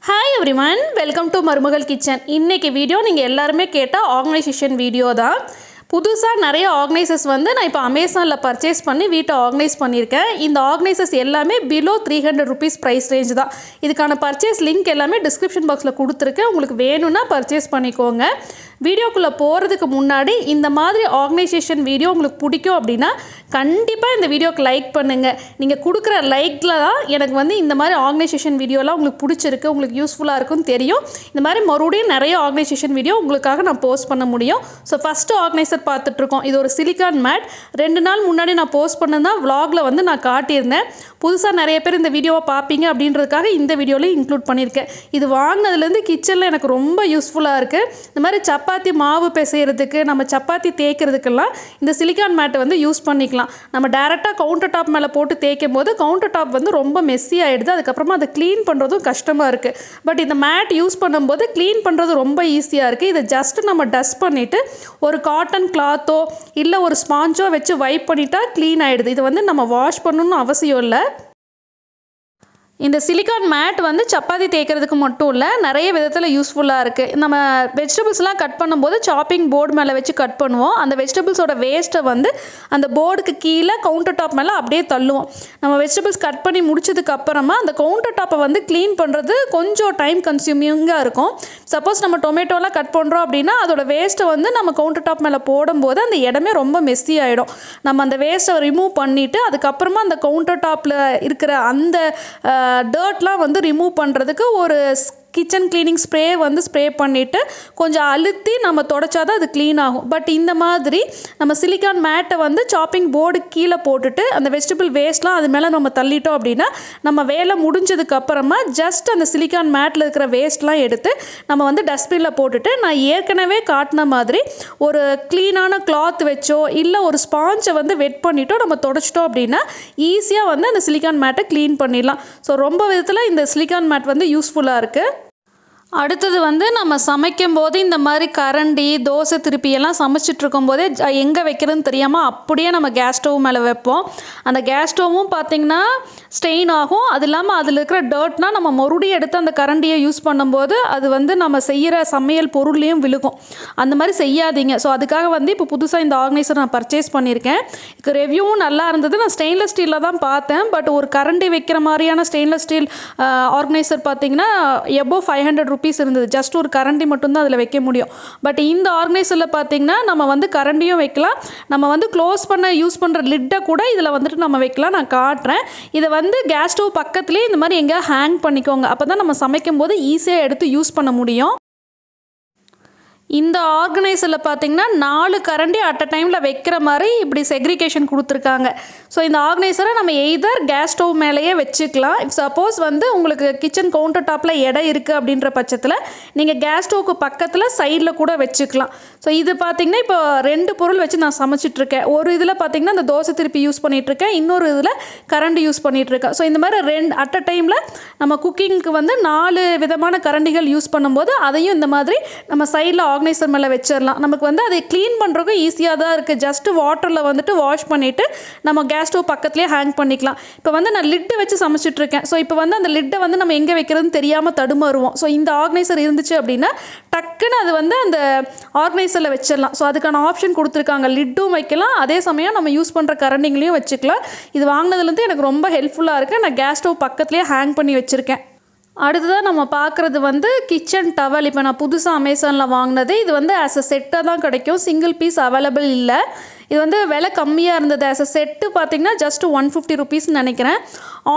Hi everyone, welcome to Marumagal kitchen. இன்னைக்கு video நீங்கள் எல்லாருமே கேட்ட ஆர்கனைசேஷன் வீடியோ தான். புதுசாக நிறைய ஆர்கனைசர்ஸ் வந்து நான் இப்போ அமேசானில் பர்ச்சேஸ் பண்ணி வீட்டை ஆர்கனைஸ் பண்ணியிருக்கேன். இந்த ஆர்கனைசர்ஸ் எல்லாமே பிலோ 300 rupees ப்ரைஸ் ரேஞ்ச் தான். இதுக்கான பர்ச்சேஸ் லிங்க் எல்லாமே டிஸ்கிரிப்ஷன் பாக்ஸில் கொடுத்துருக்கேன். உங்களுக்கு வேணும்னா பர்ச்சேஸ் பண்ணிக்கோங்க. வீடியோக்குள்ளே போகிறதுக்கு முன்னாடி இந்த மாதிரி ஆர்கனைசேஷன் வீடியோ உங்களுக்கு பிடிக்கும் அப்படின்னா கண்டிப்பாக இந்த வீடியோக்கு லைக் பண்ணுங்கள். நீங்கள் கொடுக்குற லைக்கில் தான் எனக்கு வந்து இந்த மாதிரி ஆர்கனைசேஷன் வீடியோலாம் உங்களுக்கு பிடிச்சிருக்கு, உங்களுக்கு யூஸ்ஃபுல்லாக இருக்குன்னு தெரியும். இந்த மாதிரி மறுபடியும் நிறைய ஆர்கனைசேஷன் வீடியோ உங்களுக்காக நான் போஸ்ட் பண்ண முடியும். ஸோ ஃபஸ்ட்டு ஆர்கனைசர் பார்த்துட்ருக்கோம். இது ஒரு சிலிக்கான் மேட். 2 நாள் முன்னாடி நான் போஸ்ட் பண்ணதான் vlogல வந்து நான் காட்டியிருந்தேன். புதுசாக நிறைய பேர் இந்த வீடியோவை பார்ப்பீங்க அப்படின்றதுக்காக இந்த வீடியோலையும் இன்க்ளூட் பண்ணியிருக்கேன். இது வாங்கினதுலேருந்து கிச்சனில் எனக்கு ரொம்ப யூஸ்ஃபுல்லாக இருக்குது. இந்த மாதிரி சப்பாத்தி மாவு பிசைகிறதுக்கு, நம்ம சப்பாத்தி தேய்க்கிறதுக்கெல்லாம் இந்த சிலிக்கான் மேட்டை வந்து யூஸ் பண்ணிக்கலாம். நம்ம டேரெக்டாக கவுண்டர் டாப் மேலே போட்டு தேய்க்கும் போது கவுண்டர் டாப் வந்து ரொம்ப மெஸ்ஸி ஆகிடுது. அதுக்கப்புறமா அதை க்ளீன் பண்ணுறதும் கஷ்டமாக இருக்குது. பட் இந்த மேட் யூஸ் பண்ணும்போது க்ளீன் பண்ணுறது ரொம்ப ஈஸியாக இருக்குது. இதை ஜஸ்ட்டு நம்ம டஸ்ட் பண்ணிவிட்டு ஒரு காட்டன் கிளாத்தோ இல்லை ஒரு ஸ்பாஞ்சோ வச்சு வைப் பண்ணிட்டா க்ளீன் ஆகிடுது. இது வந்து நம்ம வாஷ் பண்ணணும்னு அவசியம் இல்லை. இந்த சிலிக்கான் மேட் வந்து சப்பாத்தி தேய்க்கிறதுக்கு மட்டும் இல்லை, நிறைய விதத்தில் யூஸ்ஃபுல்லாக இருக்குது. நம்ம வெஜிடபிள்ஸ்லாம் கட் பண்ணும்போது சாப்பிங் போர்டு மேலே வச்சு கட் பண்ணுவோம். அந்த வெஜிடபிள்ஸோட வேஸ்ட்டை வந்து அந்த போர்டுக்கு கீழே கவுண்டர் டாப் மேலே அப்படியே தள்ளுவோம். நம்ம வெஜிடபிள்ஸ் கட் பண்ணி முடிச்சதுக்கு அப்புறமா அந்த கவுண்டர் டாப்பை வந்து க்ளீன் பண்ணுறது கொஞ்சம் டைம் கன்சியூமிங்காக இருக்கும். சப்போஸ் நம்ம டொமேட்டோலாம் கட் பண்ணுறோம் அப்படின்னா அதோட வேஸ்ட்டை வந்து நம்ம கவுண்டர் டாப் மேலே போடும்போது அந்த இடமே ரொம்ப மெஸ்ஸி ஆகிடும். நம்ம அந்த வேஸ்ட்டை ரிமூவ் பண்ணிவிட்டு அதுக்கப்புறமா அந்த கவுண்டர் டாப்பில் இருக்கிற அந்த டர்ட்லாம் வந்து ரிமூவ் பண்ணுறதுக்கு ஒரு கிச்சன் க்ளீனிங் ஸ்ப்ரே வந்து ஸ்ப்ரே பண்ணிவிட்டு கொஞ்சம் அழுத்தி நம்ம தொடச்சா தான் அது க்ளீன் ஆகும். பட் இந்த மாதிரி நம்ம சிலிக்கான் மேட்டை வந்து சாப்பிங் போர்டு கீழே போட்டுட்டு அந்த வெஜிடபிள் வேஸ்ட்லாம் அது மேலே நம்ம தள்ளிட்டோம் அப்படின்னா நம்ம வேலை முடிஞ்சதுக்கு அப்புறமா ஜஸ்ட் அந்த சிலிக்கான் மேட்டில் இருக்கிற வேஸ்ட்லாம் எடுத்து நம்ம வந்து டஸ்ட்பினில் போட்டுட்டு நான் ஏற்கனவே காட்டின மாதிரி ஒரு க்ளீனான கிளாத் வச்சோ இல்லை ஒரு ஸ்பாஞ்சை வந்து வெட் பண்ணிட்டோ நம்ம தொடச்சிட்டோம் அப்படின்னா ஈஸியாக வந்து அந்த சிலிக்கான் மேட்டை க்ளீன் பண்ணிடலாம். ஸோ ரொம்ப விதத்தில் இந்த சிலிக்கான் மேட் வந்து யூஸ்ஃபுல்லாக இருக்குது. அடுத்தது வந்து நம்ம சமைக்கும் போது இந்த மாதிரி கரண்டி தோசை திருப்பியெல்லாம் சமைச்சிட்ருக்கும் போதே எங்கே வைக்கிறதுன்னு தெரியாமல் அப்படியே நம்ம கேஸ் ஸ்டவ் மேலே வைப்போம். அந்த கேஸ் ஸ்டவ்வும் பார்த்திங்கன்னா ஸ்டெயின் ஆகும். அது இல்லாமல் அதில் இருக்கிற டர்ட்னால் நம்ம மறுபடியும் எடுத்து அந்த கரண்டியை யூஸ் பண்ணும்போது அது வந்து நம்ம செய்கிற சமையல் பொருள்லேயும் விழுகும். அந்த மாதிரி செய்யாதீங்க. ஸோ அதுக்காக வந்து இப்போ புதுசாக இந்த ஆர்கனைசர் நான் பர்ச்சேஸ் பண்ணியிருக்கேன். இதுக்கு ரிவ்யூவும் நல்லா இருந்தது. நான் ஸ்டெயின்லெஸ் ஸ்டீலில் தான் பார்த்தேன். பட் ஒரு கரண்டி வைக்கிற மாதிரியான ஸ்டெயின்லெஸ் ஸ்டீல் ஆர்கனைசர் பார்த்திங்கன்னா எபோவ் 500 rupees இருந்தது. ஜஸ்ட் ஒரு கரண்டி மட்டும்தான் அதில் வைக்க முடியும். பட் இந்த ஆர்கனைசரில் பார்த்திங்கன்னா நம்ம வந்து கரண்டியும் வைக்கலாம், நம்ம வந்து க்ளோஸ் பண்ண யூஸ் பண்ணுற லிட்டை கூட இதில் வந்துட்டு நம்ம வைக்கலாம். நான் காட்டுறேன். இதை வந்து கேஸ் ஸ்டவ் பக்கத்துலேயே இந்த மாதிரி எங்கேயா ஹேங் பண்ணிக்கோங்க. அப்போ தான் நம்ம சமைக்கும் போது ஈஸியாக எடுத்து யூஸ் பண்ண முடியும். இந்த ஆர்கனைசரில் பார்த்திங்கன்னா 4 கரண்டி அட் அ டைமில் வைக்கிற மாதிரி இப்படி செக்ரிகேஷன் கொடுத்துருக்காங்க. ஸோ இந்த ஆர்கனைசரை நம்ம எய்தர் கேஸ் ஸ்டவ் மேலேயே வச்சுக்கலாம். இஃப் சப்போஸ் வந்து உங்களுக்கு கிச்சன் கவுண்டர் டாப்பில் இடம் இருக்குது அப்படின்ற பட்சத்தில் நீங்கள் கேஸ் ஸ்டவ்க்கு பக்கத்தில் சைடில் கூட வச்சுக்கலாம். ஸோ இது பார்த்திங்கன்னா இப்போ 2 பொருள் வச்சு நான் சமைச்சிட்ருக்கேன். ஒரு இதில் பார்த்திங்கன்னா இந்த தோசை திருப்பி யூஸ் பண்ணிகிட்ருக்கேன், இன்னொரு இதில் கரண்டி யூஸ் பண்ணிகிட்ருக்கேன். ஸோ இந்த மாதிரி 2 அட் அ டைமில் நம்ம குக்கிங்க்கு வந்து 4 விதமான கரண்டிகள் யூஸ் பண்ணும்போது அதையும் இந்த மாதிரி நம்ம சைடில் ஆர்கனைசர் மேலே வச்சிடலாம். நமக்கு வந்து அதை க்ளீன் பண்ணுறதுக்கு ஈஸியாக தான் இருக்குது. ஜஸ்ட்டு வாட்டரில் வந்துட்டு வாஷ் பண்ணிவிட்டு நம்ம கேஸ் ஸ்டவ் பக்கத்துலேயே ஹேங் பண்ணிக்கலாம். இப்போ வந்து நான் லிட்டு வச்சு சமைச்சிட்ருக்கேன். ஸோ இப்போ வந்து அந்த லிட்டை வந்து நம்ம எங்கே வைக்கிறதுன்னு தெரியாமல் தடுமாறுவோம். ஸோ இந்த ஆர்கனைசர் இருந்துச்சு அப்படின்னா டக்குன்னு அது வந்து அந்த ஆர்கனைசரில் வச்சிடலாம். ஸோ அதுக்கான ஆப்ஷன் கொடுத்துருக்காங்க. லிட்டும் வைக்கலாம், அதே சமயம் நம்ம யூஸ் பண்ணுற கரண்டிங்களையும் வச்சுக்கலாம். இது வாங்கினதுலேருந்து எனக்கு ரொம்ப ஹெல்ப்ஃபுல்லாக இருக்குது. நான் கேஸ் ஸ்டவ் பக்கத்துலேயே ஹேங் பண்ணி வச்சுருக்கேன். அடுத்ததாக நம்ம பார்க்குறது வந்து கிச்சன் டவல். இப்போ நான் புதுசாக அமேசானில் வாங்கினது. இது வந்து ஆஸ் அ செட்டாக தான் கிடைக்கும், சிங்கிள் பீஸ் அவைலபிள் இல்லை. இது வந்து விலை கம்மியாக இருந்தது. ஆஸ் அ செட்டு பார்த்திங்கன்னா ஜஸ்ட் 150 rupeesன்னு நினைக்கிறேன்.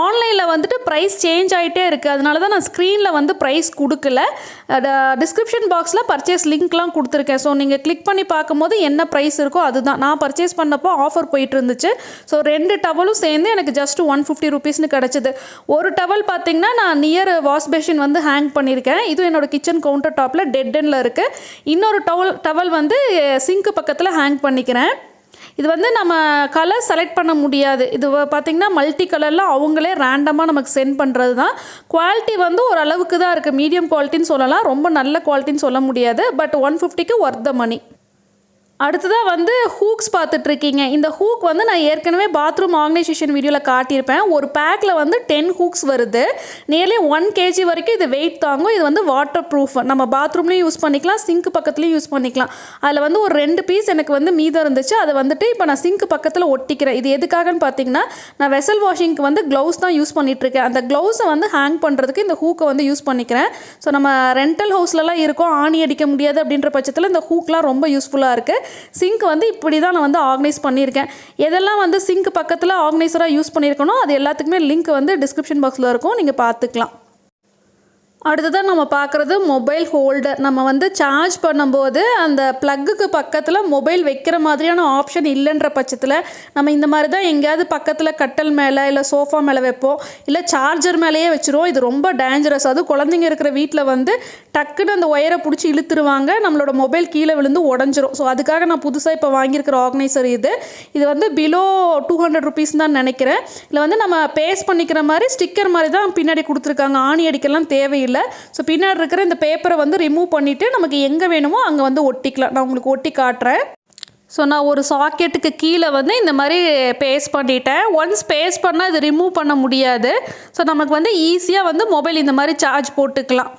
ஆன்லைனில் வந்துட்டு ப்ரைஸ் சேஞ்ச் ஆகிட்டே இருக்குது. அதனால தான் நான் ஸ்க்ரீனில் வந்து ப்ரைஸ் கொடுக்கல. டிஸ்கிரிப்ஷன் பாக்ஸில் பர்ச்சேஸ் லிங்க்லாம் கொடுத்துருக்கேன். ஸோ நீங்கள் கிளிக் பண்ணி பார்க்கும்போது என்ன ப்ரைஸ் இருக்கோ அதுதான். நான் பர்ச்சேஸ் பண்ணப்போ ஆஃபர் போயிட்டு இருந்துச்சு. ஸோ 2 டவலும் சேர்ந்து எனக்கு ஜஸ்ட் 150 rupeesன்னு கிடச்சிது. ஒரு டவல் பார்த்திங்கன்னா நான் நியர் வாஷ் பேஷன் வந்து ஹேங் பண்ணியிருக்கேன். இதுவும் என்னோடய கிச்சன் கவுண்டர் டாப்பில் டெட் எண்டில் இருக்குது. இன்னொரு டவல் வந்து சிங்க்கு பக்கத்தில் ஹேங் பண்ணிக்கிறேன். இது வந்து நம்ம கலர் செலக்ட் பண்ண முடியாது. இது பார்த்திங்கன்னா மல்டி கலரில் அவங்களே ரேண்டமாக நமக்கு சென்ட் பண்ணுறது தான். குவாலிட்டி வந்து ஓரளவுக்கு தான் இருக்குது. மீடியம் குவாலிட்டின்னு சொல்லலாம், ரொம்ப நல்ல குவாலிட்டின்னு சொல்ல முடியாது. பட் 150க்கு ஒர்த் த மணி. அடுத்ததாக வந்து ஹூக்ஸ் பார்த்துட்ருக்கீங்க. இந்த ஹூக் வந்து நான் ஏற்கனவே பாத்ரூம் ஆர்கனைசேஷன் வீடியோவில் காட்டியிருப்பேன். ஒரு பேக்கில் வந்து 10 ஹூக்ஸ் வருது. நியர்லி 1 kg வரைக்கும் இது வெயிட் தாங்கும். இது வந்து வாட்டர் ப்ரூஃப். நம்ம பாத்ரூம்லேயும் யூஸ் பண்ணிக்கலாம், சிங்க் பக்கத்துலேயும் யூஸ் பண்ணிக்கலாம். அதில் வந்து ஒரு 2 பீஸ் எனக்கு வந்து மீதம் இருந்துச்சு. அதை வந்துட்டு இப்போ நான் சிங்க் பக்கத்தில் ஒட்டிக்கிறேன். இது எதுக்காகன்னு பார்த்தீங்கன்னா, நான் வெசல் வாஷிங்க்கு வந்து க்ளவுஸ் தான் யூஸ் பண்ணிகிட்ருக்கேன். அந்த க்ளவுஸை வந்து ஹேங் பண்ணுறதுக்கு இந்த ஹூக்கை வந்து யூஸ் பண்ணிக்கிறேன். ஸோ நம்ம ரெண்டல் ஹவுஸ்லலாம் இருக்கோம், ஆணி அடிக்க முடியாது அப்படின்ற பட்சத்தில் இந்த ஹூக்லாம் ரொம்ப யூஸ்ஃபுல்லாக இருக்குது. சிங்க் வந்து இப்படி தான் நான் வந்து ஆர்கனைஸ் பண்ணியிருக்கேன். எதெல்லாம் வந்து சிங்க் பக்கத்தில் ஆர்கனைசராக யூஸ் பண்ணியிருக்கணும் அது எல்லாத்துக்குமே லிங்க் வந்து டிஸ்கிரிப்ஷன் பாக்ஸில் இருக்கும், நீங்கள் பார்த்துக்கலாம். அடுத்ததாக நம்ம பார்க்குறது மொபைல் ஹோல்டர். நம்ம வந்து சார்ஜ் பண்ணும்போது அந்த ப்ளக்குக்கு பக்கத்தில் மொபைல் வைக்கிற மாதிரியான ஆப்ஷன் இல்லைன்ற பட்சத்தில் நம்ம இந்த மாதிரி தான் எங்கேயாவது பக்கத்தில் கட்டல் மேலே இல்லை சோஃபா மேலே வைப்போம், இல்லை சார்ஜர் மேலேயே வச்சுருவோம். இது ரொம்ப டேஞ்சரஸ். அதுவும் குழந்தைங்க இருக்கிற வீட்டில் வந்து டக்குன்னு அந்த ஒயரை பிடிச்சி இழுத்துருவாங்க, நம்மளோட மொபைல் கீழே விழுந்து உடஞ்சிரும். ஸோ அதுக்காக நான் புதுசாக இப்போ வாங்கியிருக்கிற ஆர்கனைசர் இது வந்து பிலோ 200 ருபீஸ் தான் நினைக்கிறேன். இதில் வந்து நம்ம பேஸ்ட் பண்ணிக்கிற மாதிரி ஸ்டிக்கர் மாதிரி தான் பின்னாடி கொடுத்துருக்காங்க. ஆணி அடிக்கலாம் தேவையில்லை. ஸோ பின்னாடி இருக்கிற இந்த பேப்பரை வந்து ரிமூவ் பண்ணிவிட்டு நமக்கு எங்கே வேணுமோ அங்கே வந்து ஒட்டிக்கலாம். நான் உங்களுக்கு ஒட்டி காட்டுறேன். ஸோ நான் ஒரு சாக்கெட்டுக்கு கீழே வந்து இந்த மாதிரி பேஸ்ட் பண்ணிட்டேன். ஒன்ஸ் பேஸ்ட் பண்ணால் இது ரிமூவ் பண்ண முடியாது. ஸோ நமக்கு வந்து ஈஸியாக வந்து மொபைல் இந்த மாதிரி சார்ஜ் போட்டுக்கலாம்.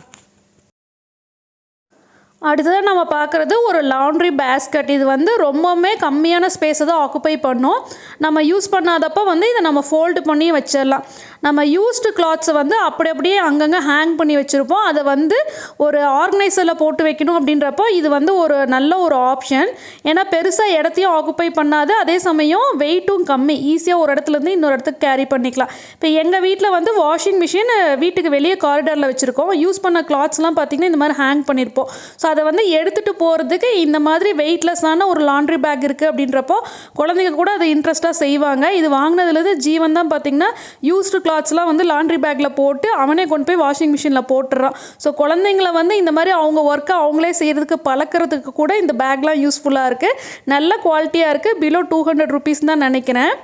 அடுத்ததாக நம்ம பார்க்குறது ஒரு லாண்ட்ரி பேஸ்கட். இது வந்து ரொம்பவுமே கம்மியான ஸ்பேஸை தான் ஆக்குப்பை பண்ணும். நம்ம யூஸ் பண்ணாதப்போ வந்து இதை நம்ம ஃபோல்டு பண்ணி வச்சிடலாம். நம்ம யூஸ்டு கிளாத்ஸை வந்து அப்படியே அங்கங்கே ஹேங் பண்ணி வச்சுருப்போம். அதை வந்து ஒரு ஆர்கனைசரில் போட்டு வைக்கணும் அப்படின்றப்போ இது வந்து ஒரு நல்ல ஒரு ஆப்ஷன். ஏன்னா பெருசாக இடத்தையும் ஆக்குப்பை பண்ணாது, அதே சமயம் வெயிட்டும் கம்மி. ஈஸியாக ஒரு இடத்துலேருந்து இன்னொரு இடத்துக்கு கேரி பண்ணிக்கலாம். இப்போ எங்கள் வீட்டில் வந்து வாஷிங் மிஷின் வீட்டுக்கு வெளியே காரிடாரில் வச்சுருக்கோம். யூஸ் பண்ண கிளாத்ஸ்லாம் பார்த்திங்கன்னா இந்த மாதிரி ஹேங் பண்ணியிருப்போம். ஸோ அதை வந்து எடுத்துகிட்டு போகிறதுக்கு இந்த மாதிரி வெயிட்லெஸ்ஸான ஒரு லாண்ட்ரி பேக் இருக்குது அப்படின்றப்போ குழந்தைங்க கூட அதை இன்ட்ரெஸ்ட்டாக செய்வாங்க. இது வாங்கினதுலேருந்து ஜீவன் தான் பார்த்திங்கன்னா யூஸ்டு கிளாத்ஸ்லாம் வந்து லாண்ட்ரி பேக்கில் போட்டு அவனே கொண்டு போய் வாஷிங் மிஷினில் போட்டுறான். ஸோ குழந்தைங்கள வந்து இந்த மாதிரி அவங்க ஒர்க்கை அவங்களே செய்கிறதுக்கு பழக்கிறதுக்கு கூட இந்த பேக்லாம் யூஸ்ஃபுல்லாக இருக்குது. நல்ல குவாலிட்டியாக இருக்குது. பிலோ 200 ருபீஸ் தான் நினைக்கிறேன்.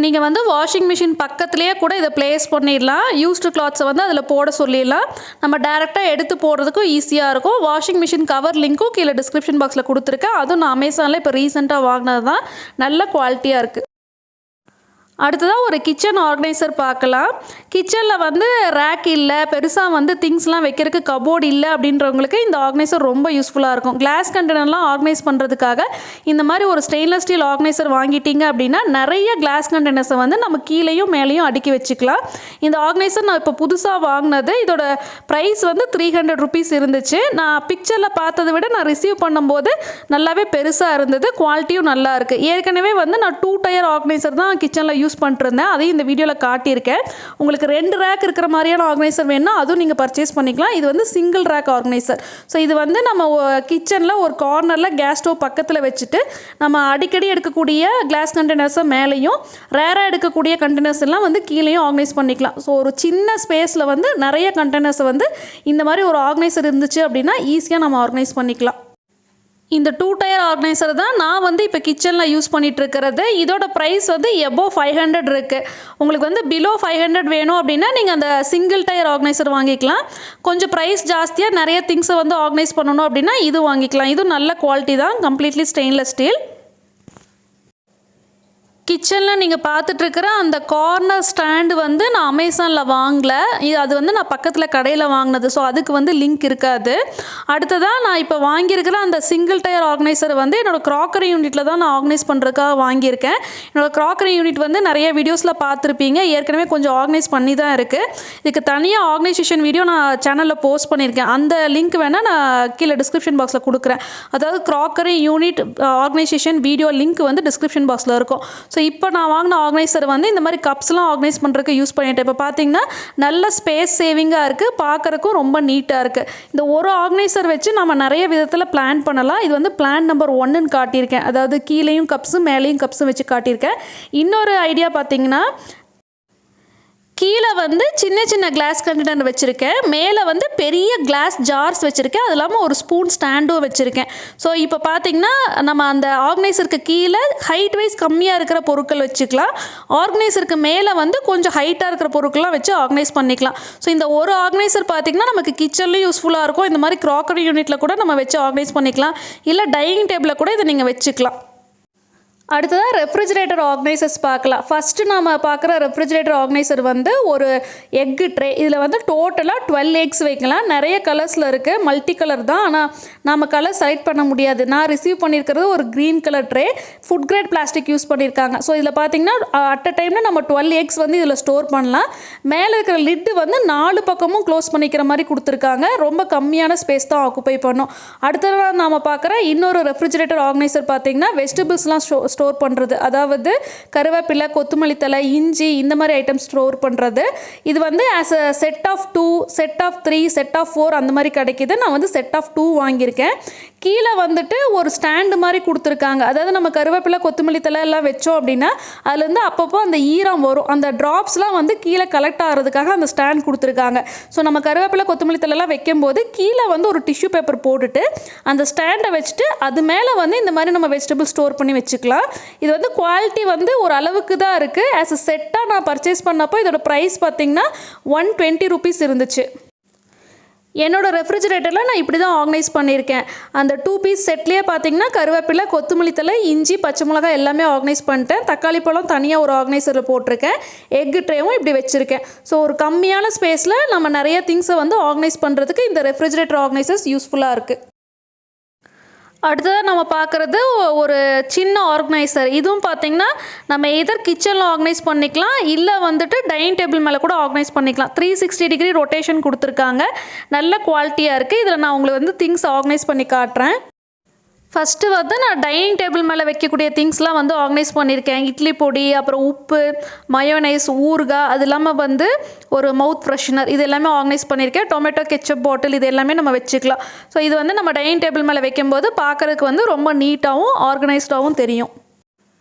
நீங்கள் வந்து வாஷிங் மிஷின் பக்கத்துலேயே கூட இதை ப்ளேஸ் பண்ணிடலாம். யூஸ்டு கிளாத்ஸை வந்து அதில் போட சொல்லிடலாம். நம்ம டேரெக்டாக எடுத்து போடுறதுக்கும் ஈஸியாக இருக்கும். வாஷிங் மிஷின் கவர் லிங்க்கும் கீழே டிஸ்கிரிப்ஷன் பாக்ஸில் கொடுத்துருக்கேன். அதுவும் நான் அமேசானில் இப்போ ரீசெண்டாக வாங்கினது தான். நல்ல குவாலிட்டியாக இருக்குது. அடுத்ததாக ஒரு கிச்சன் ஆர்கனைசர் பார்க்கலாம். கிச்சனில் வந்து ரேக் இல்லை, பெருசாக வந்து திங்ஸ்லாம் வைக்கிறதுக்கு கபோர்டு இல்லை அப்படின்றவங்களுக்கு இந்த ஆர்கனைசர் ரொம்ப யூஸ்ஃபுல்லாக இருக்கும். கிளாஸ் கண்டெய்னர்லாம் ஆர்கனைஸ் பண்ணுறதுக்காக இந்த மாதிரி ஒரு ஸ்டெயின்லெஸ் ஸ்டீல் ஆர்கனைசர் வாங்கிட்டீங்க அப்படின்னா நிறைய கிளாஸ் கண்டெய்னர்ஸை வந்து நம்ம கீழேயும் மேலேயும் அடுக்கி வச்சுக்கலாம். இந்த ஆர்கனைசர் நான் இப்போ புதுசாக வாங்கினது. இதோட ப்ரைஸ் வந்து 300 ருபீஸ் இருந்துச்சு. நான் பிக்சரில் பார்த்ததை விட நான் ரிசீவ் பண்ணும்போது நல்லாவே பெருசாக இருந்தது. குவாலிட்டியும் நல்லா இருக்குது. ஏற்கனவே வந்து நான் 2 டயர் ஆர்கனைசர் தான் கிச்சனில் யூஸ் பண்ணிருந்தேன். அதையும் இந்த வீடியோவில் காட்டியிருக்கேன். உங்களுக்கு 2 ரேக் இருக்கிற மாதிரியான ஆர்கனைசர் வேணும்னா அதுவும் நீங்கள் பர்ச்சேஸ் பண்ணிக்கலாம். இது வந்து சிங்கிள் ரேக் ஆர்கனைசர். ஸோ இது வந்து நம்ம கிச்சனில் ஒரு கார்னரில் கேஸ் ஸ்டவ் பக்கத்தில் வச்சுட்டு நம்ம அடிக்கடி எடுக்கக்கூடிய கிளாஸ் கண்டெய்னர்ஸை மேலேயும் ரேராக எடுக்கக்கூடிய கண்டெய்னர்ஸ் எல்லாம் வந்து கீழேயும் ஆர்கனைஸ் பண்ணிக்கலாம். ஸோ ஒரு சின்ன ஸ்பேஸில் வந்து நிறைய கண்டெய்னர்ஸை வந்து இந்த மாதிரி ஒரு ஆர்கனைசர் இருந்துச்சு அப்படின்னா ஈஸியாக நம்ம ஆர்கனைஸ் பண்ணிக்கலாம். இந்த 2 டயர் ஆர்கனைசர் தான் நான் வந்து இப்போ கிச்சனில் யூஸ் பண்ணிகிட்ருக்கிறது. இதோட ப்ரைஸ் வந்து எபோவ் 500 இருக்குது. உங்களுக்கு வந்து பிலோ 500 வேணும் அப்படின்னா நீங்கள் அந்த சிங்கிள் டயர் ஆர்கனைசர் வாங்கிக்கலாம். கொஞ்சம் ப்ரைஸ் ஜாஸ்தியாக நிறைய திங்ஸை வந்து ஆர்கனைஸ் பண்ணணும் அப்படின்னா இது வாங்கிக்கலாம். இது நல்ல குவாலிட்டி தான், கம்ப்ளீட்லி ஸ்டெயின்லெஸ் ஸ்டீல். கிச்சனில் நீங்கள் பார்த்துட்ருக்கிற அந்த கார்னர் ஸ்டாண்டு வந்து நான் அமேசானில் வாங்கலை. அது வந்து நான் பக்கத்தில் கடையில் வாங்கினது. ஸோ அதுக்கு வந்து லிங்க் இருக்காது. அடுத்ததாக நான் இப்போ வாங்கியிருக்கிற அந்த சிங்கிள் டயர் ஆர்கனைசர் வந்து என்னோடய க்ராக்கரி யூனிட்டில் தான் நான் ஆர்கனைஸ் பண்ணுறதுக்காக வாங்கியிருக்கேன். என்னோடய க்ராக்கரி யூனிட் வந்து நிறைய வீடியோஸில் பார்த்துருப்பீங்க. ஏற்கனவே கொஞ்சம் ஆர்கனைஸ் பண்ணி தான் இருக்குது. இதுக்கு தனியாக ஆர்கனைசேஷன் வீடியோ நான் சேனலில் போஸ்ட் பண்ணியிருக்கேன். அந்த லிங்க் வேணால் நான் கீழே டிஸ்கிரிப்ஷன் பாக்ஸில் கொடுக்குறேன். அதாவது crockery unit organisation video link வந்து டிஸ்கிரிப்ஷன் பாக்ஸில் இருக்கும். ஸோ இப்போ நான் வாங்கின ஆர்கனைசர் வந்து இந்த மாதிரி கப்ஸ்லாம் ஆர்கனைஸ் பண்ணுறதுக்கு யூஸ் பண்ணிட்டேன். இப்போ பார்த்தீங்கன்னா நல்ல ஸ்பேஸ் சேவிங்காக இருக்குது, பார்க்குறக்கும் ரொம்ப நீட்டாக இருக்குது. இந்த ஒரு ஆர்கனைசர் வச்சு நம்ம நிறைய விதத்தில் பிளான் பண்ணலாம். இது வந்து பிளான் நம்பர் 1ன்னு காட்டியிருக்கேன். அதாவது கீழேயும் கப்ஸும் மேலேயும் கப்ஸும் வச்சு காட்டியிருக்கேன். இன்னொரு ஐடியா பார்த்தீங்கன்னா கீழே வந்து சின்ன சின்ன கிளாஸ் கண்டெய்னர் வச்சுருக்கேன், மேலே வந்து பெரிய கிளாஸ் ஜார்ஸ் வச்சுருக்கேன், அது இல்லாமல் ஒரு ஸ்பூன் ஸ்டாண்டும் வச்சுருக்கேன். ஸோ இப்போ பார்த்திங்கன்னா நம்ம அந்த ஆர்கனைசருக்கு கீழே ஹைட் வைஸ் கம்மியாக இருக்கிற பொருட்கள் வச்சுக்கலாம், ஆர்கனைசருக்கு மேலே வந்து கொஞ்சம் ஹைட்டாக இருக்கிற பொருட்கள்லாம் வச்சு ஆர்கனைஸ் பண்ணிக்கலாம். ஸோ இந்த ஒரு ஆர்கனைசர் பார்த்திங்கன்னா நமக்கு கிச்சன்லேயும் யூஸ்ஃபுல்லாக இருக்கும், இந்த மாதிரி க்ராக்கரி யூனிட்டில் கூட நம்ம வச்சு ஆர்கனைஸ் பண்ணிக்கலாம், இல்லை டைனிங் டேபிளில் கூட இதை நீங்கள் வச்சுக்கலாம். அடுத்ததாக ரெஃப்ரிஜிரேட்டர் ஆர்கனைசர்ஸ் பார்க்கலாம். ஃபஸ்ட்டு நம்ம பார்க்குற ரெஃப்ரிஜிரேட்டர் ஆர்கனைசர் வந்து ஒரு எக்கு ட்ரே. இதில் வந்து டோட்டலாக 12 எக்ஸ் வைக்கலாம். நிறைய கலர்ஸில் இருக்குது, மல்டி கலர் தான், ஆனால் நம்ம கலர் செலக்ட் பண்ண முடியாது. நான் ரிசீவ் பண்ணியிருக்கிறது ஒரு green colour tray, food grade plastic use பண்ணியிருக்காங்க. ஸோ இதில் பார்த்திங்கன்னா அட் அ டைமில் நம்ம 12 எக்ஸ் வந்து இதில் ஸ்டோர் பண்ணலாம். மேலே இருக்கிற லிட்டு வந்து 4 பக்கமும் க்ளோஸ் பண்ணிக்கிற மாதிரி கொடுத்துருக்காங்க. ரொம்ப கம்மியான ஸ்பேஸ் தான் ஆக்குப்பை பண்ணும். அடுத்ததாக நாம் பார்க்குற இன்னொரு ரெஃப்ரிஜிரேட்டர் ஆர்கனைசர் பார்த்திங்கன்னா வெஜிடபிள்ஸ்லாம் ஸ்டோர் பண்ணுறது, அதாவது கருவேப்பிலை, கொத்தமல்லி தழை, இஞ்சி, இந்த மாதிரி ஐட்டம்ஸ் ஸ்டோர் பண்ணுறது. இது வந்து as a set of 2, set of 3, set of 4 அந்த மாதிரி கிடைக்கிது. நான் வந்து செட் ஆஃப் 2 வாங்கியிருக்கேன். கீழே வந்துட்டு ஒரு ஸ்டாண்டு மாதிரி கொடுத்துருக்காங்க. அதாவது நம்ம கருவேப்பிலை, கொத்தமல்லி தழை எல்லாம் வச்சோம் அப்படின்னா அதுலேருந்து அப்பப்போ அந்த ஈரம் வரும், அந்த ட்ராப்ஸ்லாம் வந்து கீழே கலெக்ட் ஆகிறதுக்காக அந்த ஸ்டாண்ட் கொடுத்துருக்காங்க. ஸோ நம்ம கருவேப்பிலை, கொத்தமல்லி தழைலாம் வைக்கும்போது கீழே வந்து ஒரு டிஷ்யூ பேப்பர் போட்டுட்டு அந்த ஸ்டாண்டை வச்சுட்டு அது மேலே வந்து இந்த மாதிரி நம்ம வெஜிடபிள் ஸ்டோர் பண்ணி வச்சுக்கலாம். இது வந்து குவாலிட்டி வந்து ஒரு அளவுக்கு தான் இருக்குது. ஆஸ் அ செட்டாக நான் பர்ச்சேஸ் பண்ணப்போ இதோட ப்ரைஸ் பார்த்திங்கன்னா 120 ருபீஸ் இருந்துச்சு. என்னோடய ரெஃப்ரிஜிரேட்டரில் நான் இப்படி தான் ஆர்கனைஸ் பண்ணியிருக்கேன். அந்த 2 பீஸ் செட்லேயே பார்த்திங்கன்னா கருவேப்பிலை, கொத்தமல்லி தழை, இஞ்சி, பச்சை மிளகாய் எல்லாமே ஆர்கனைஸ் பண்ணிட்டேன். தக்காளி பழம் தனியாக ஒரு ஆர்கனைசரில் போட்டிருக்கேன். எக்கு ட்ரேவும் இப்படி வச்சுருக்கேன். ஸோ ஒரு கம்மியான ஸ்பேஸில் நம்ம நிறைய திங்ஸை வந்து ஆர்கனைஸ் பண்ணுறதுக்கு இந்த ரெஃப்ரிஜிரேட்டர் ஆர்கனைசர்ஸ் யூஸ்ஃபுல்லாக இருக்குது. அடுத்ததாக நம்ம பார்க்குறது ஒரு சின்ன ஆர்கனைசர். இதுவும் பார்த்திங்கன்னா நம்ம எதர் கிச்சனில் ஆர்கனைஸ் பண்ணிக்கலாம், இல்லை வந்துட்டு டைனிங் டேபிள் மேலே கூட ஆர்கனைஸ் பண்ணிக்கலாம். 360 டிகிரி ரொட்டேஷன் கொடுத்துருக்காங்க, நல்ல குவாலிட்டியாக இருக்குது. இதில் நான் உங்களுக்கு வந்து திங்ஸ் ஆர்கனைஸ் பண்ணி காட்டுறேன். ஃபஸ்ட்டு வந்து நான் டைனிங் டேபிள் மேலே வைக்கக்கூடிய திங்ஸ்லாம் வந்து ஆர்கனைஸ் பண்ணியிருக்கேன். இட்லி பொடி, அப்புறம் உப்பு, மயோனைஸ், ஊறுகாய், அது இல்லாமல் வந்து ஒரு மவுத் ஃப்ரெஷ்னர், இது எல்லாமே ஆர்கனைஸ் பண்ணியிருக்கேன். டொமேட்டோ கெச்சப் பாட்டில், இது எல்லாமே நம்ம வச்சுக்கலாம். ஸோ இது வந்து நம்ம டைனிங் டேபிள் மேலே வைக்கும்போது பார்க்குறதுக்கு வந்து ரொம்ப நீட்டாகவும் ஆர்கனைஸ்டாகவும் தெரியும்.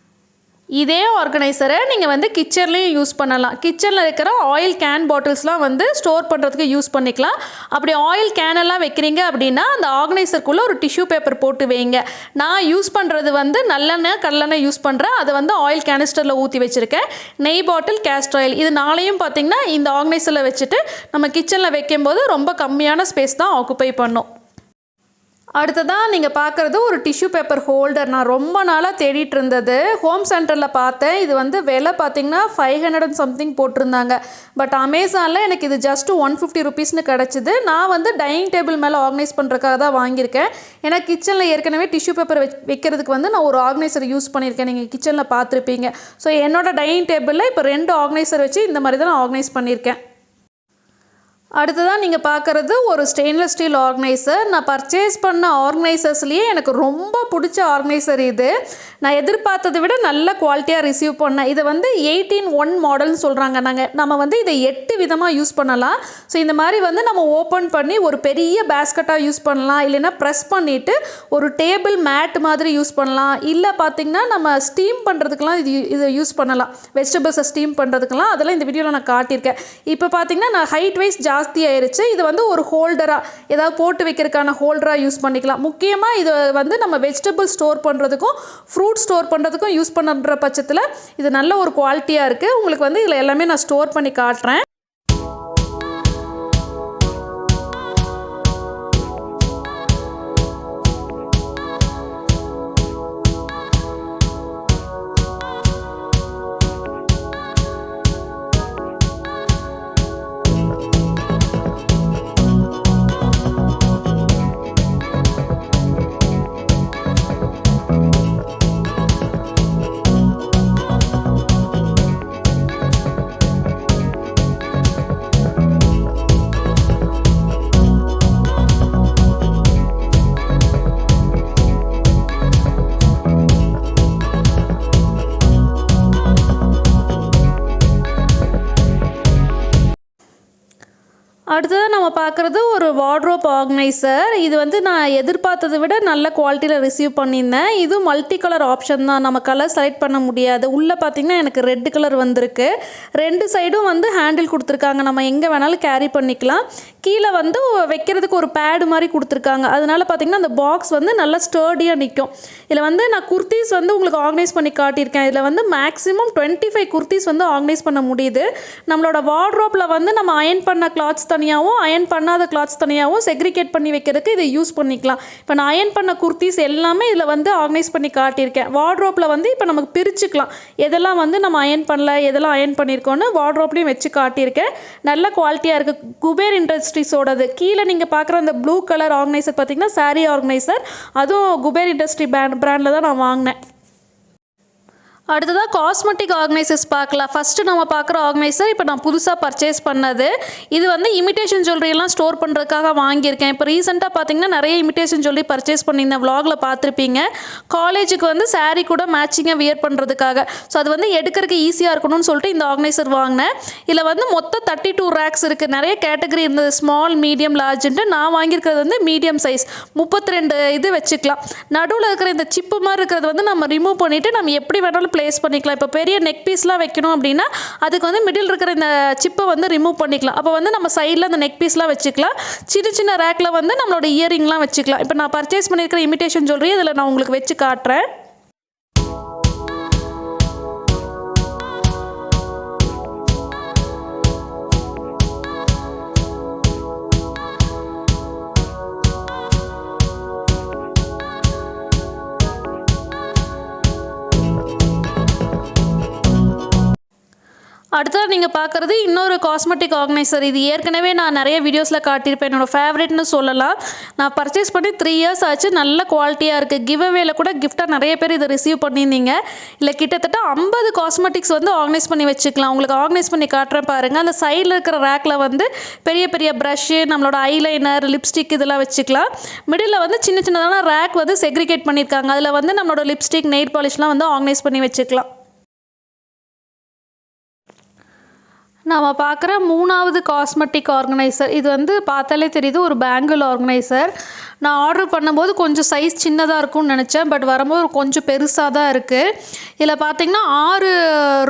இதே ஆர்கனைசரை நீங்கள் வந்து கிச்சன்லேயும் யூஸ் பண்ணலாம். கிச்சனில் இருக்கிற ஆயில் கேன் பாட்டில்ஸ்லாம் வந்து ஸ்டோர் பண்ணுறதுக்கு யூஸ் பண்ணிக்கலாம். அப்படி ஆயில் கேனெல்லாம் வைக்கிறீங்க அப்படின்னா அந்த ஆர்கனைசருக்குள்ளே ஒரு டிஷ்யூ பேப்பர் போட்டு வைங்க. நான் யூஸ் பண்ணுறது வந்து நல்லெண்ணெய், கடலெண்ணெய் யூஸ் பண்ணுறேன். அதை வந்து ஆயில் கேனிஸ்டரில் ஊற்றி வச்சுருக்கேன். நெய் பாட்டில், கேஸ்டர் ஆயில், இது நாளையும் பார்த்திங்கன்னா இந்த ஆர்கனைசரில் வச்சுட்டு நம்ம கிச்சனில் வைக்கும்போது ரொம்ப கம்மியான ஸ்பேஸ் தான் ஆக்குப்பை பண்ணும். அடுத்ததாக நீங்கள் பார்க்குறது ஒரு டிஷ்யூ பேப்பர் ஹோல்டர். நான் ரொம்ப நாளாக தேடிட்டு இருந்தது, ஹோம் சென்டரில் பார்த்தேன். இது வந்து விலை பார்த்திங்கன்னா 500 and something போட்டிருந்தாங்க. பட் அமேசானில் எனக்கு இது ஜஸ்ட் 150 ருபீஸ்னு கிடச்சிது. நான் வந்து டைனிங் டேபிள் மேலே ஆர்கனைஸ் பண்ணுறதுக்காக தான் வாங்கியிருக்கேன். ஏன்னா கிச்சனில் ஏற்கனவே டிஷ்யூ பேப்பர் வைக்கிறதுக்கு வந்து நான் ஒரு ஆர்கனைசர் யூஸ் பண்ணியிருக்கேன், நீங்கள் கிச்சனில் பார்த்துருப்பீங்க. ஸோ என்னோடய டைனிங் டேபிளில் இப்போ 2 ஆர்கனைசர் வச்சு இந்த மாதிரி தான் நான் ஆர்கனைஸ் பண்ணியிருக்கேன். அடுத்ததாக நீங்கள் பார்க்குறது ஒரு ஸ்டெயின்லெஸ் ஸ்டீல் ஆர்கனைசர். நான் பர்ச்சேஸ் பண்ண ஆர்கனைசர்ஸ்லேயே எனக்கு ரொம்ப பிடிச்ச ஆர்கனைசர் இது. நான் எதிர்பார்த்ததை விட நல்ல குவாலிட்டியாக ரிசீவ் பண்ணேன். இதை வந்து 18:1 மாடல்னு சொல்கிறாங்க. நம்ம வந்து இதை 8 விதமாக யூஸ் பண்ணலாம். ஸோ இந்த மாதிரி வந்து நம்ம ஓப்பன் பண்ணி ஒரு பெரிய பேஸ்கெட்டாக யூஸ் பண்ணலாம், இல்லைன்னா ப்ரெஸ் பண்ணிவிட்டு ஒரு டேபிள் மேட் மாதிரி யூஸ் பண்ணலாம், இல்லை பார்த்திங்கன்னா நம்ம ஸ்டீம் பண்ணுறதுக்கெலாம் இதை யூஸ் பண்ணலாம். வெஜிடபிள்ஸை ஸ்டீம் பண்ணுறதுக்கெலாம் அதெல்லாம் இந்த வீடியோவில் நான் காட்டியிருக்கேன். இப்போ பார்த்திங்கன்னா நான் ஹைட் வைஸ் ஜாஸ்தி ஆயிருச்சு. இது வந்து ஒரு ஹோல்டராக ஏதாவது போட்டு வைக்கிறதுக்கான ஹோல்டராக யூஸ் பண்ணிக்கலாம். முக்கியமாக இது வந்து நம்ம வெஜிடபிள் ஸ்டோர் பண்ணுறதுக்கும் ஃப்ரூட் ஸ்டோர் பண்ணுறதுக்கும் யூஸ் பண்ணுற பட்சத்தில் இது நல்ல ஒரு குவாலிட்டியாக இருக்குது. உங்களுக்கு வந்து இதில் எல்லாமே நான் ஸ்டோர் பண்ணி காட்டுறேன். அடுத்ததாக நம்ம பார்க்குறது ஒரு வார்ட்ரோப் ஆர்கனைசர். இது வந்து நான் எதிர்பார்த்ததை விட நல்ல குவாலிட்டியில் ரிசீவ் பண்ணியிருந்தேன். இது மல்டி கலர் ஆப்ஷன் தான், நம்ம கலர் செலக்ட் பண்ண முடியாது. உள்ளே பார்த்திங்கன்னா எனக்கு ரெட் கலர் வந்திருக்கு. 2 சைடும் வந்து ஹேண்டில் கொடுத்துருக்காங்க, நம்ம எங்கே வேணாலும் கேரி பண்ணிக்கலாம். கீழே வந்து வைக்கிறதுக்கு ஒரு பேடு மாதிரி கொடுத்துருக்காங்க. அதனால பார்த்திங்கன்னா அந்த பாக்ஸ் வந்து நல்லா ஸ்டர்டியாக நிற்கும். இதில் வந்து நான் குர்த்திஸ் வந்து உங்களுக்கு ஆர்கனைஸ் பண்ணி காட்டியிருக்கேன். இதில் வந்து மேக்ஸிமம் 25 குர்த்திஸ் வந்து ஆர்கனைஸ் பண்ண முடியுது. நம்மளோட வார்ட்ரோப்பில் வந்து நம்ம அயன் பண்ண கிளாத்ஸ் தனியாகவும் அயன் பண்ணாத கிளாத்ஸ் தனியாகவும் செக்ரிகேட் பண்ணி வைக்கிறதுக்கு இதை யூஸ் பண்ணிக்கலாம். இப்போ நான் அயன் பண்ண குர்த்திஸ் எல்லாமே இதில் வந்து ஆர்கனைஸ் பண்ணி காட்டியிருக்கேன். வார்ட்ரோப்பில் வந்து இப்போ நமக்கு பிரிச்சுக்கலாம், எதெல்லாம் வந்து நம்ம அயன் பண்ணல, எதெல்லாம் அயன் பண்ணியிருக்கோன்னு வார்ட்ரோப்லேயும் வச்சு காட்டியிருக்கேன். நல்ல குவாலிட்டியாக இருக்குது. குபேர் இண்டஸ்ட்ரீஸோடது. கீழே நீங்கள் பார்க்குற அந்த ப்ளூ கலர் ஆர்கனைசர் பார்த்திங்கன்னா சாரீ ஆர்கனைசர், அதுவும் குபேர் இண்டஸ்ட்ரி பிராண்டில் தான் நான் வாங்கினேன். அடுத்ததாக காஸ்மெட்டிக் ஆர்கனைசர்ஸ் பார்க்கலாம். ஃபஸ்ட்டு நம்ம பார்க்குற ஆர்கனைசர் இப்போ நான் புதுசாக பர்ச்சேஸ் பண்ணது. இது வந்து இமிட்டேஷன் ஜுவல்லரியெல்லாம் ஸ்டோர் பண்ணுறதுக்காக வாங்கியிருக்கேன். இப்போ ரீசெண்டாக பார்த்திங்கன்னா நிறைய இமிட்டேஷன் ஜுவல்லரி பர்ச்சேஸ் பண்ணியிருந்தேன், விலாகில் பார்த்துருப்பீங்க. காலேஜுக்கு வந்து சாரீ கூட மேட்சிங்காக வியர் பண்ணுறதுக்காக. ஸோ அது வந்து எடுக்கிறதுக்கு ஈஸியாக இருக்கணும்னு சொல்லிட்டு இந்த ஆர்கனைசர் வாங்கினேன். இதில் வந்து மொத்தம் 32 ரேக்ஸ் இருக்குது. நிறைய கேட்டகரி இருந்தது, ஸ்மால், மீடியம், லார்ஜுன்ட்டு. நான் வாங்கியிருக்கிறது வந்து மீடியம் சைஸ், 32 இது வச்சுக்கலாம். நடுவில் இருக்கிற இந்த சிப்பு மாதிரி இருக்கிறது வந்து நம்ம ரிமூவ் பண்ணிவிட்டு நம்ம எப்படி வேணாலும் ப்ளேஸ் பண்ணிக்கலாம். இப்போ பெரிய நெக் பீஸ்லாம் வைக்கணும் அப்படின்னா அதுக்கு வந்து மிடில் இருக்கிற இந்த சிப்பை வந்து ரிமூவ் பண்ணிக்கலாம். அப்போ வந்து நம்ம சைடில் அந்த நெக் பீஸ்லாம் வச்சுக்கலாம். சின்ன சின்ன ரேக்கில் வந்து நம்மளோட இயரிங்லாம் வச்சுக்கலாம். இப்போ நான் பர்ச்சேஸ் பண்ணியிருக்கிற இமிட்டேஷன் ஜுவல்லரி இதில் நான் உங்களுக்கு வச்சு காட்டுறேன். அடுத்தது நீங்கள் பார்க்குறது இன்னொரு காஸ்மெட்டிக் ஆர்கனைசர். இது ஏற்கனவே நான் நிறைய வீடியோஸில் காட்டியிருப்பேன், என்னோடய ஃபேவரெட்னு சொல்லலாம். நான் பர்ச்சேஸ் பண்ணி 3 இயர்ஸ் ஆச்சு. நல்ல குவாலிட்டியாக இருக்குது. கிவ்அவேல கூட கிஃப்டாக நிறைய பேர் இதை ரிசீவ் பண்ணியிருந்தீங்க. இல்லை கிட்டத்தட்ட 50 காஸ்மெட்டிக்ஸ் வந்து ஆர்கனைஸ் பண்ணி வச்சுக்கலாம். உங்களுக்கு ஆர்கனைஸ் பண்ணி காட்டுறேன் பாருங்கள். அந்த சைடில் இருக்கிற ரேக்கில் வந்து பெரிய பெரிய ப்ரஷ்ஷு, நம்மளோட ஐலைனர், லிப்ஸ்டிக் இதெல்லாம் வச்சுக்கலாம். மிடில் வந்து சின்ன சின்னதான ரேக் வந்து செக்ரிகேட் பண்ணியிருக்காங்க. அதில் வந்து நம்மளோட லிப்ஸ்டிக், நெயில் பாலிஷ்லாம் வந்து ஆர்கனைஸ் பண்ணி வச்சுக்கலாம். நம்ம பார்க்குற 3வது காஸ்மெட்டிக் ஆர்கனைசர். இது வந்து பார்த்தாலே தெரியுது, ஒரு பேங்கிள் ஆர்கனைசர். நான் ஆர்டர் பண்ணும்போது கொஞ்சம் சைஸ் சின்னதாக இருக்கும்னு நினச்சேன், பட் வரும்போது கொஞ்சம் பெருசாக தான் இருக்குது. இதில் பார்த்திங்கன்னா 6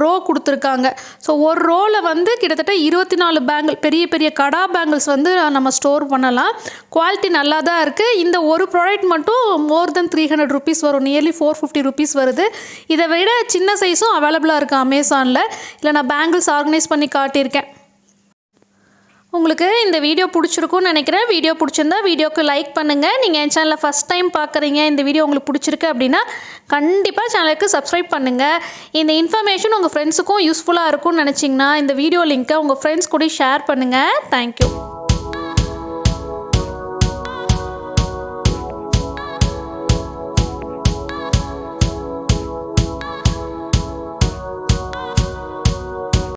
ரோ கொடுத்துருக்காங்க. ஸோ ஒரு ரோவில் வந்து கிட்டத்தட்ட 24 பேங்கிள், பெரிய பெரிய கடா பேங்கிள்ஸ் வந்து நம்ம ஸ்டோர் பண்ணலாம். குவாலிட்டி நல்லா தான் இருக்குது. இந்த ஒரு ப்ராடக்ட் மட்டும் மோர் தென் 300 ருபீஸ் வரும், நியர்லி 450 ருபீஸ் வருது. இதை விட சின்ன சைஸும் அவைலபிளாக இருக்குது அமேசானில். இல்லை நான் பேங்கிள்ஸ் ஆர்கனைஸ் பண்ணி காட்டியிருக்கேன். உங்களுக்கு இந்த வீடியோ பிடிச்சிருக்குன்னு நினைக்கிறேன். வீடியோ பிடிச்சிருந்தா வீடியோக்கு லைக் பண்ணுங்கள். நீங்கள் என் சேனலை ஃபஸ்ட் டைம் பார்க்குறீங்க, இந்த வீடியோ உங்களுக்கு பிடிச்சிருக்கு அப்படின்னா கண்டிப்பாக சேனலுக்கு சப்ஸ்கிரைப் பண்ணுங்கள். இந்த இன்ஃபர்மேஷன் உங்கள் ஃப்ரெண்ட்ஸுக்கும் யூஸ்ஃபுல்லாக இருக்கும்னு நினச்சிங்கன்னா இந்த வீடியோ லிங்க்கை உங்கள் ஃப்ரெண்ட்ஸ் கூட ஷேர் பண்ணுங்கள். தேங்க்யூ.